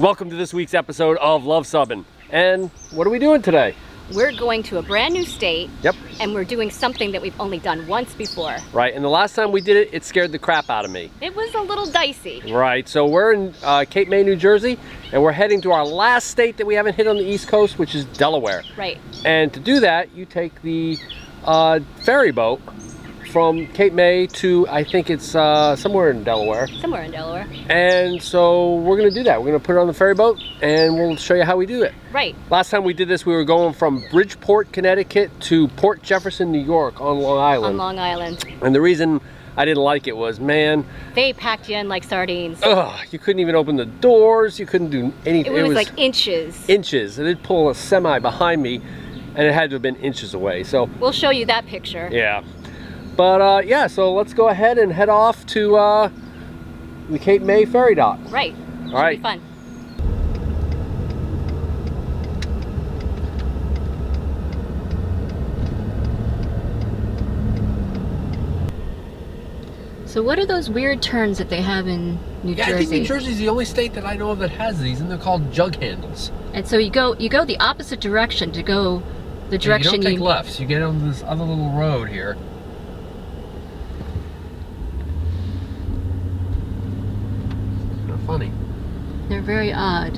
Welcome to this week's episode of Luv Subbin. And what are we doing today? We're going to a brand new state. Yep. And we're doing something that we've only done once before. Right, and the last time we did it, it scared the crap out of me. It was a little dicey. Right, so we're in Cape May, New Jersey, and we're heading to our last state that we haven't hit on the East Coast, which is Delaware. Right. And to do that, you take the ferry boat from Cape May to, I think it's somewhere in Delaware. Somewhere in Delaware. And so we're gonna do that. We're gonna put it on the ferry boat and we'll show you how we do it. Right. Last time we did this, we were going from Bridgeport, Connecticut to Port Jefferson, New York on Long Island. On Long Island. And the reason I didn't like it was, man, they packed you in like sardines. Ugh, you couldn't even open the doors. You couldn't do anything. It was like inches. Inches. And they'd pull a semi behind me and it had to have been inches away. So we'll show you that picture. Yeah. But yeah, so let's go ahead and head off to the Cape May ferry dock. Right. All right. Should be fun. So what are those weird turns that they have in New Jersey? I think New Jersey's the only state that I know of that has these, and they're called jug handles. And so you go the opposite direction to go the direction you don't take lefts. You get on this other little road here. Funny. They're very odd.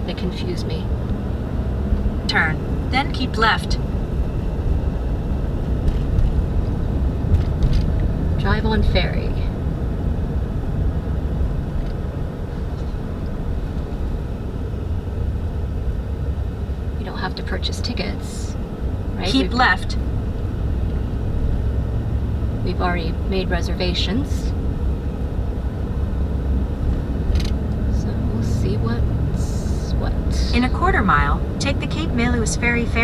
They confuse me. Turn, then keep left. Drive on Ferry. You don't have to purchase tickets, right? Keep left. We've already made reservations. See what's what. In a quarter mile, take the Cape May Lewes ferry. Looks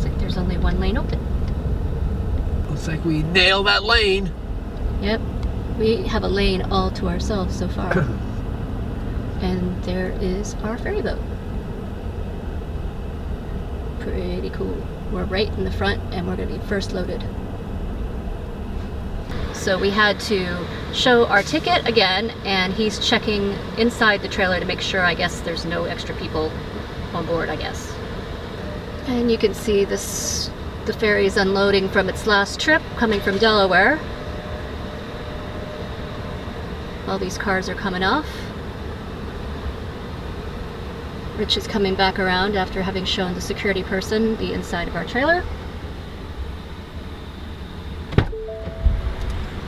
like there's only one lane open. Looks like we nailed that lane. Yep, we have a lane all to ourselves so far. And there is our ferry boat. Pretty cool. We're right in the front and we're going to be first loaded. So we had to show our ticket again, and he's checking inside the trailer to make sure, I guess, there's no extra people on board, I guess. And you can see this, the ferry is unloading from its last trip, coming from Delaware. All these cars are coming off. Rich is coming back around after having shown the security person the inside of our trailer.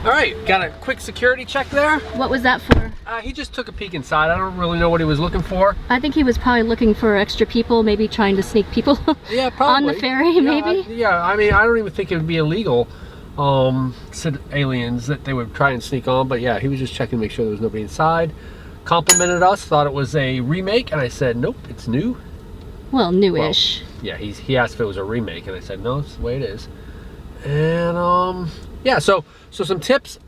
All right, got a quick security check there. What was that for? He just took a peek inside. I don't really know what he was looking for. I think he was probably looking for extra people, maybe trying to sneak people yeah, probably. on the ferry, maybe? Yeah, I mean, I don't even think it would be illegal, aliens that they would try and sneak on, but yeah, he was just checking to make sure there was nobody inside. Complimented us, thought it was a remake, and I said, nope, it's new. Well, newish. Well, yeah, he asked if it was a remake, and I said, no, it's the way it is. And, yeah, so some tips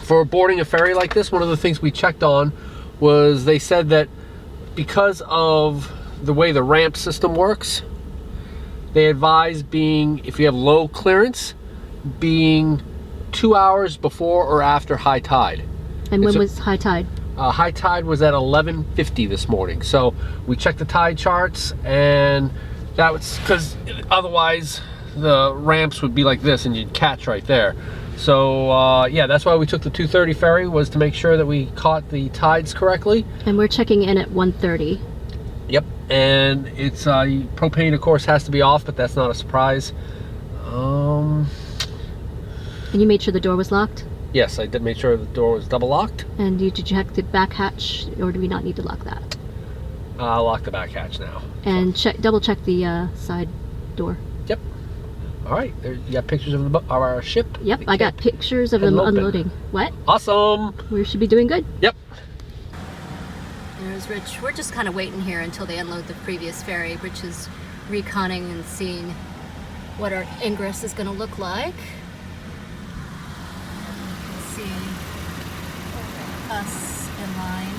for boarding a ferry like this. One of the things we checked on was they said that because of the way the ramp system works, they advise being, if you have low clearance, being 2 hours before or after high tide. And when was high tide? High tide was at 11:50 this morning. So we checked the tide charts, and that was because otherwise the ramps would be like this and you'd catch right there. So yeah, that's why we took the 2:30 ferry, was to make sure that we caught the tides correctly. And we're checking in at 1:30. Yep, and it's propane of course has to be off, but that's not a surprise. And you made sure the door was locked? Yes, I did make sure the door was double locked. And did you check the back hatch, or do we not need to lock that? I'll lock the back hatch now. And double check the side door. Yep. All right, there, you got pictures of our ship? Yep, I got pictures of them unloading. What? Awesome. We should be doing good. Yep. There's Rich. We're just kind of waiting here until they unload the previous ferry. Rich is reconning and seeing what our ingress is going to look like. See us in line.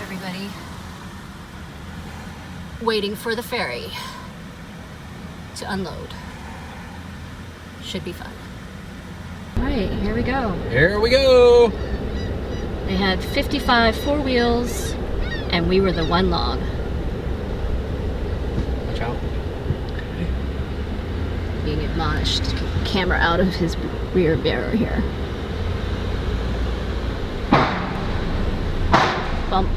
Everybody waiting for the ferry to unload. Should be fun. Alright, here we go. Here we go. They had 55 four wheels, and we were the one log. Watch out. Being admonished to keep the camera out of his rear mirror here. Bump.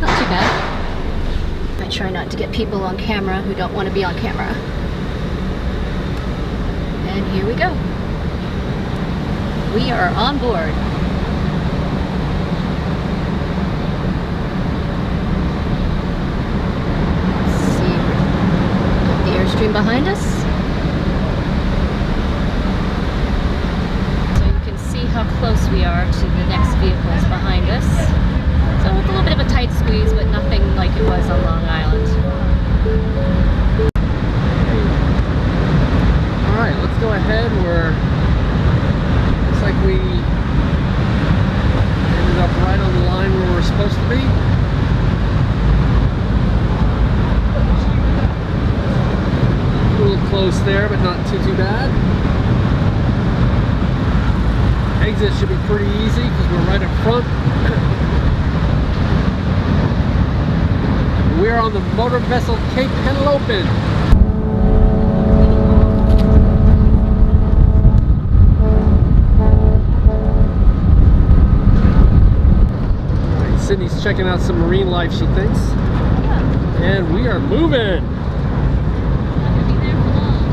Not too bad. I try not to get people on camera who don't want to be on camera. And here we go. We are on board. Let's see. Got the Airstream behind us. So you can see how close we are to the next vehicles behind us. So with a little bit of a tight squeeze, but nothing like it was on Long Island. Alright, let's go ahead. Looks like we ended up right on the line where we're supposed to be. A little close there, but not too bad. Exit should be pretty easy because we're right up front. We're on the motor vessel Cape Henlopen. Right, Sydney's checking out some marine life, she thinks. Yeah. And we are moving Not gonna be there for long.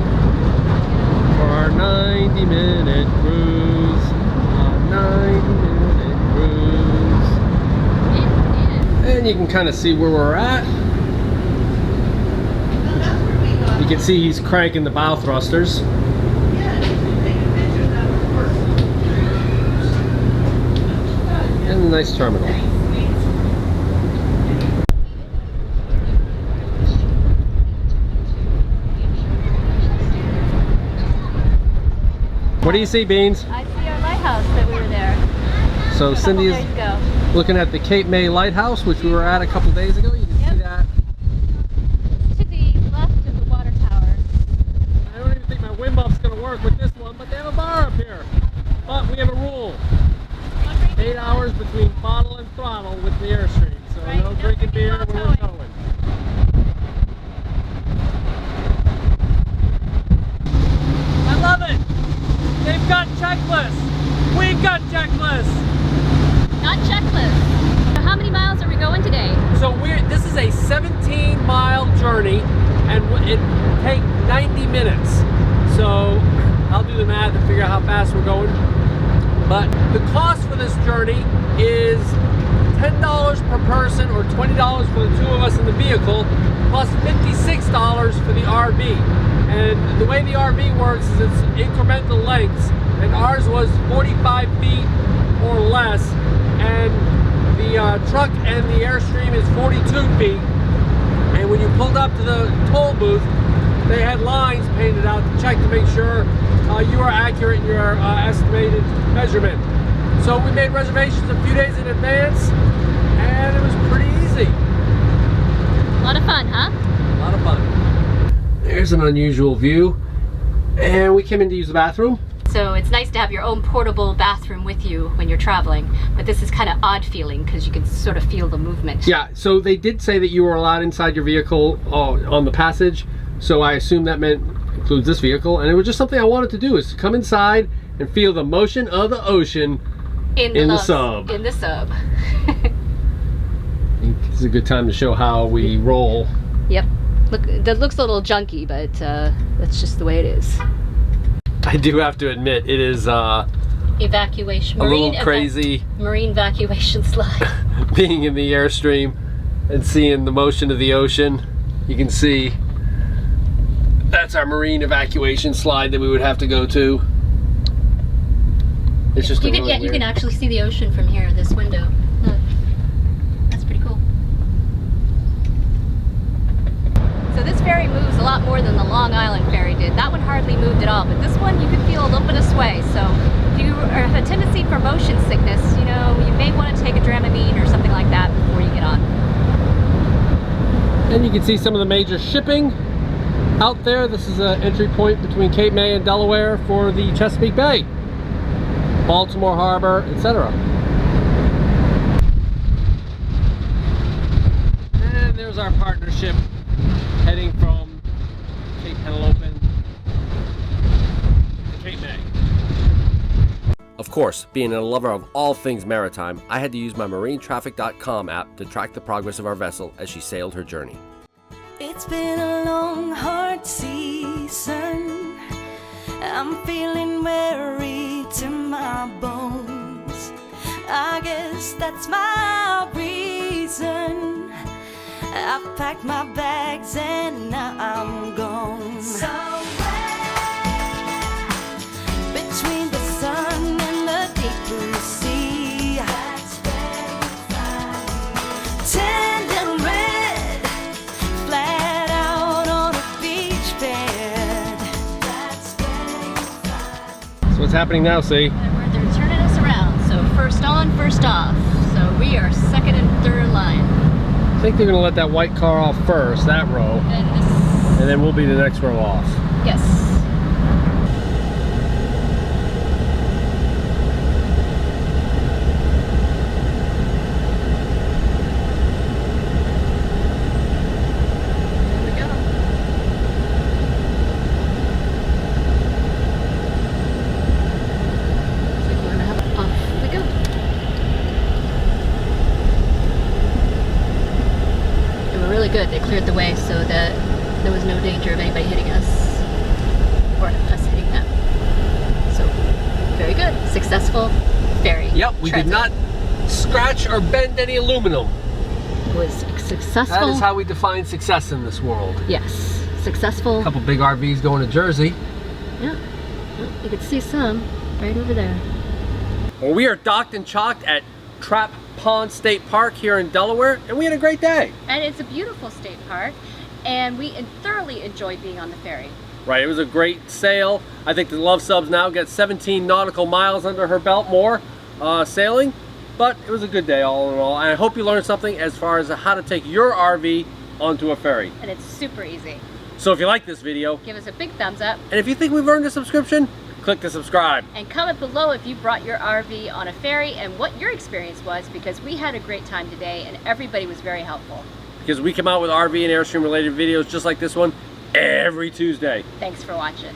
for our 90-minute cruise. Our 90-minute cruise. And you can kind of see where we're at. You can see he's cranking the bow thrusters. And a nice terminal. What do you see, Beans? I see our lighthouse that we were there. So Cindy is days ago. looking at the Cape May Lighthouse, which we were at a couple days ago. You can see that. To the left of the water tower. I don't even think my wind muff's going to work with this one, but they have a bar up here. But we have a rule. 8 hours between bottle and throttle with the Airstream. So Right, no no drinking drinking beer while when we're towing. towing. I love it! They've got checklists! We've got checklists! Not checklist. So how many miles are we going today? So this is a 17-mile journey, and it takes 90 minutes. So I'll do the math and figure out how fast we're going. But the cost for this journey is $10 per person, or $20 for the two of us in the vehicle, plus $56 for the RV. And the way the RV works is it's incremental lengths, and ours was 45 feet or less, and the truck and the Airstream is 42 feet. And when you pulled up to the toll booth, they had lines painted out to check to make sure you are accurate in your estimated measurement. So we made reservations a few days in advance, and it was pretty easy. A lot of fun, huh? A lot of fun. There's an unusual view, and we came in to use the bathroom. So it's nice to have your own portable bathroom with you when you're traveling, but this is kind of odd feeling because you can sort of feel the movement. Yeah, so they did say that you were allowed inside your vehicle on the passage, so I assume that includes this vehicle, and it was just something I wanted to do, is to come inside and feel the motion of the ocean in the sub. In the sub. It's a good time to show how we roll. Yep. Look, that looks a little junky, but that's just the way it is. I do have to admit, it is Evacuation. a little crazy. Marine evacuation slide. Being in the Airstream and seeing the motion of the ocean. You can see that's our marine evacuation slide that we would have to go to. It's just you can actually see the ocean from here, this window. Look. That's pretty cool. So this ferry moves a lot more than the Long Island ferry did. That one hardly moved at all, but this one you can feel a little bit of sway. So if you have a tendency for motion sickness, you know, you may want to take a Dramamine or something like that before you get on. And you can see some of the major shipping out there. This is an entry point between Cape May and Delaware for the Chesapeake Bay. Baltimore Harbor, etc. And there's our partnership heading from Cape Henlopen to Cape May. Of course, being a lover of all things maritime, I had to use my marinetraffic.com app to track the progress of our vessel as she sailed her journey. It's been a long, hard season. I'm feeling weary to my bones. I guess that's my reason. I've packed my bags and now I'm gone. Somewhere between the sun and the deep blue sea. That's where you find me. Tender red, flat out on a beach bed. That's where you find me. So what's happening now, see? They're turning us around. So first on, first off. So we are second and third line. I think they're going to let that white car off first, that row, And this, and then we'll be the next row off. yes. There we go. Looks like we're gonna have off we go. They were really good. They cleared the way so that there was no danger of anybody hitting us or us hitting them. So, very good. Successful ferry. Yep, we did transit. not scratch or bend any aluminum. It was successful. That is how we define success in this world. Yes, successful. A couple big RVs going to Jersey. Yeah, well, you can see some right over there. Well, we are docked and chalked at Trap Pond State Park here in Delaware, and we had a great day. And it's a beautiful state park, and we thoroughly enjoyed being on the ferry. Right, it was a great sail. I think the Luv Subs now get 17 nautical miles under her belt more sailing, but it was a good day all in all. And I hope you learned something as far as how to take your RV onto a ferry. And it's super easy. So if you like this video, Give us a big thumbs up, and if you think we've earned a subscription, click the subscribe. and comment below if you brought your RV on a ferry and what your experience was, because we had a great time today and everybody was very helpful. Because we come out with RV and Airstream related videos just like this one every Tuesday. Thanks for watching.